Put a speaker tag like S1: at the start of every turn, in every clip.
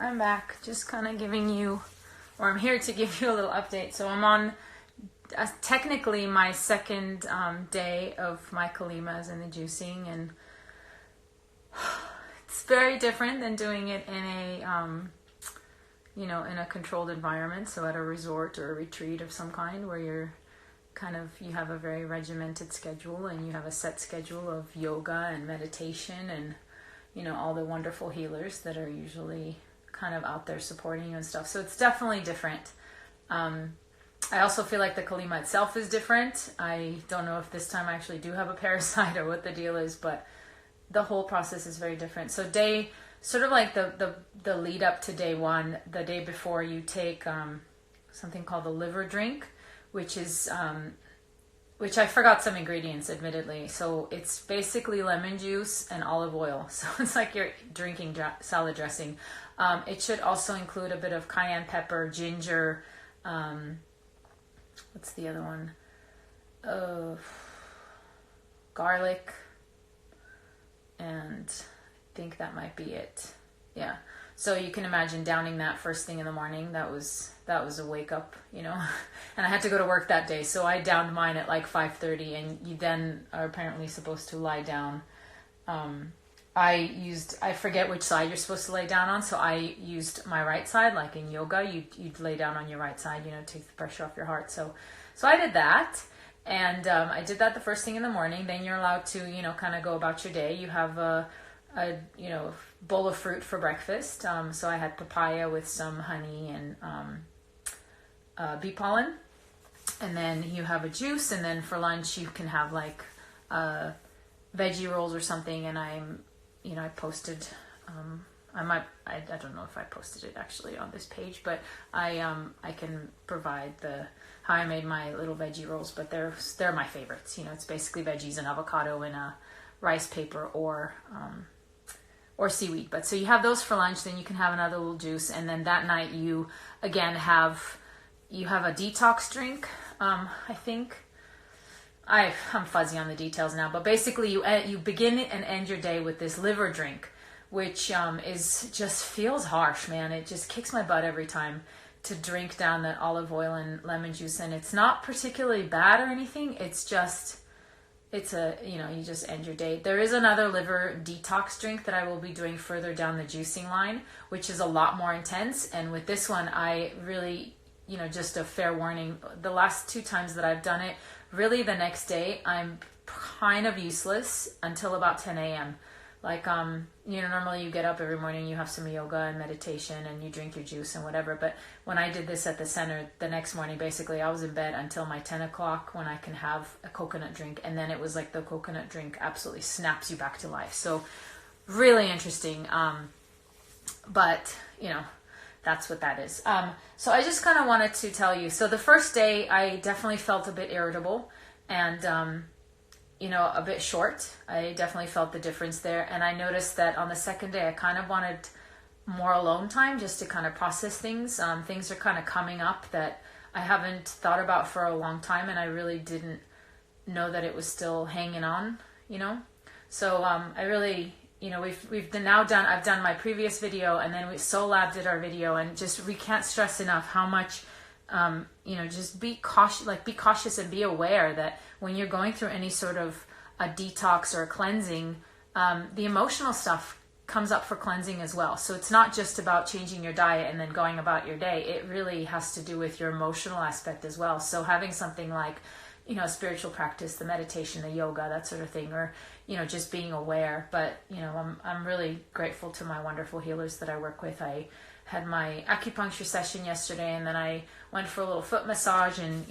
S1: I'm back, just kind of giving you, or I'm here to give you a little update. So I'm on technically my second day of my colemas and the juicing, and it's very different than doing it in a, in a controlled environment. So at a resort or a retreat of some kind, where you have a very regimented schedule and you have a set schedule of yoga and meditation and, all the wonderful healers that are usually kind of out there supporting you and stuff. So it's definitely different. I also feel like the colema itself is different. I don't know if this time I actually do have a parasite or what the deal is, but the whole process is very different. So sort of like the lead up to day one, the day before, you take something called the liver drink, which I forgot some ingredients, admittedly. So it's basically lemon juice and olive oil. So it's like you're drinking salad dressing. It should also include a bit of cayenne pepper, ginger, what's the other one? Garlic, and I think that might be it. Yeah. So you can imagine downing that first thing in the morning. That was a wake up, and I had to go to work that day. So I downed mine at like 5:30, and you then are apparently supposed to lie down. I forget which side you're supposed to lay down on. So I used my right side, like in yoga, you'd lay down on your right side, take the pressure off your heart. So I did that. And I did that the first thing in the morning. Then you're allowed to, kind of go about your day. You have a bowl of fruit for breakfast. So I had papaya with some honey and bee pollen. And then you have a juice. And then for lunch, you can have like veggie rolls or something. And I posted, I don't know if I posted it actually on this page, but I can provide how I made my little veggie rolls, but they're my favorites. It's basically veggies and avocado in a rice paper or seaweed. But so you have those for lunch, then you can have another little juice, and then that night you again have a detox drink. I think I'm fuzzy on the details now, but basically you begin and end your day with this liver drink, which just feels harsh, man. It just kicks my butt every time to drink down that olive oil and lemon juice, and it's not particularly bad or anything. It's just, you just end your day. There is another liver detox drink that I will be doing further down the juicing line, which is a lot more intense. And with this one, I really, just a fair warning, the last 2 times that I've done it, really the next day, I'm kind of useless until about 10 a.m. Like, normally you get up every morning, you have some yoga and meditation and you drink your juice and whatever. But when I did this at the center the next morning, basically I was in bed until my 10 o'clock when I can have a coconut drink. And then it was like the coconut drink absolutely snaps you back to life. So really interesting. But, that's what that is. So I just kind of wanted to tell you. So the first day I definitely felt a bit irritable and, a bit short. I definitely felt the difference there. And I noticed that on the second day, I kind of wanted more alone time just to kind of process things. Things are kind of coming up that I haven't thought about for a long time. And I really didn't know that it was still hanging on, So I really, I've done my previous video, and then Solab did our video, and we can't stress enough how much, just be cautious and be aware that when you're going through any sort of a detox or a cleansing, the emotional stuff comes up for cleansing as well. So it's not just about changing your diet and then going about your day. It really has to do with your emotional aspect as well. So having something like, a spiritual practice, the meditation, the yoga, that sort of thing, or, just being aware. But, I'm really grateful to my wonderful healers that I work with. I had my acupuncture session yesterday, and then I went for a little foot massage and,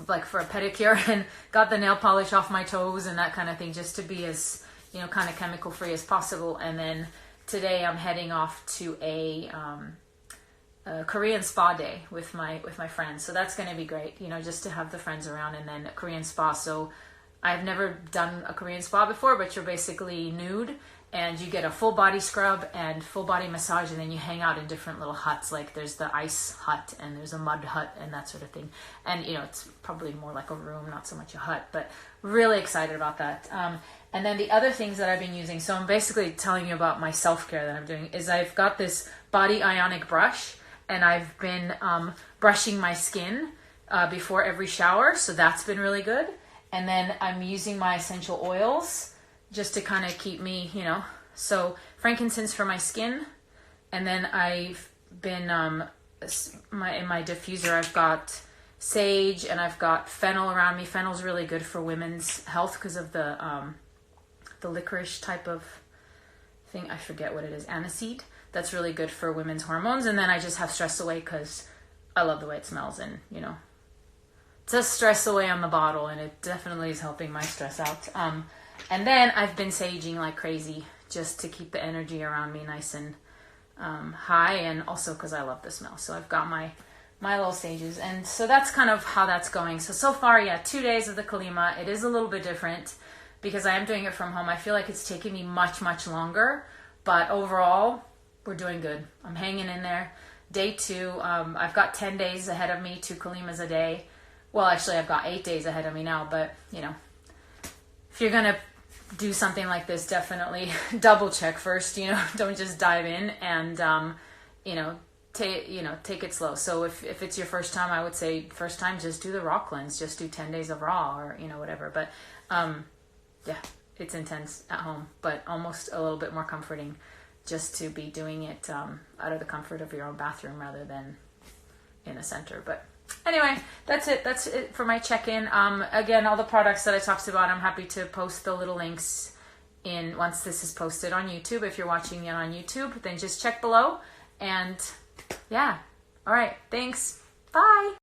S1: like for a pedicure, and got the nail polish off my toes and that kind of thing, just to be as, kind of chemical free as possible. And then today I'm heading off to a Korean spa day with my friends. So that's going to be great, just to have the friends around, and then a Korean spa. So I've never done a Korean spa before, but you're basically nude and you get a full body scrub and full body massage, and then you hang out in different little huts. Like there's the ice hut and there's a mud hut and that sort of thing. And it's probably more like a room, not so much a hut, but really excited about that. And then the other things that I've been using, so I'm basically telling you about my self-care that I'm doing, is I've got this body ionic brush, and I've been brushing my skin before every shower, so that's been really good. And then I'm using my essential oils just to kind of keep me, so frankincense for my skin, and then I've been in my diffuser I've got sage, and I've got fennel around me. Fennel's really good for women's health because of the licorice type of thing. I forget what it is, aniseed. That's really good for women's hormones. And then I just have Stress Away because I love the way it smells, and it says Stress Away on the bottle, and it definitely is helping my stress out. And then I've been saging like crazy just to keep the energy around me nice and high, and also because I love the smell. So I've got my little sages, and so that's kind of how that's going. So far, 2 days of the colema. It is a little bit different because I am doing it from home. I feel like it's taking me much, much longer, but overall, we're doing good. I'm hanging in there. Day 2, I've got 10 days ahead of me, 2 colemas a day. Well, actually, I've got 8 days ahead of me now, but, if you're going to do something like this, definitely double check first, don't just dive in, and, take it slow. So if it's your first time, I would say first time, just do the raw cleanse, just do 10 days of raw, or, whatever. But, it's intense at home, but almost a little bit more comforting just to be doing it out of the comfort of your own bathroom rather than in a center. But anyway, that's it for my check-in. Again, all the products that I talked about, I'm happy to post the little links in once this is posted on YouTube. If you're watching it on YouTube, then just check below. And all right, thanks. Bye.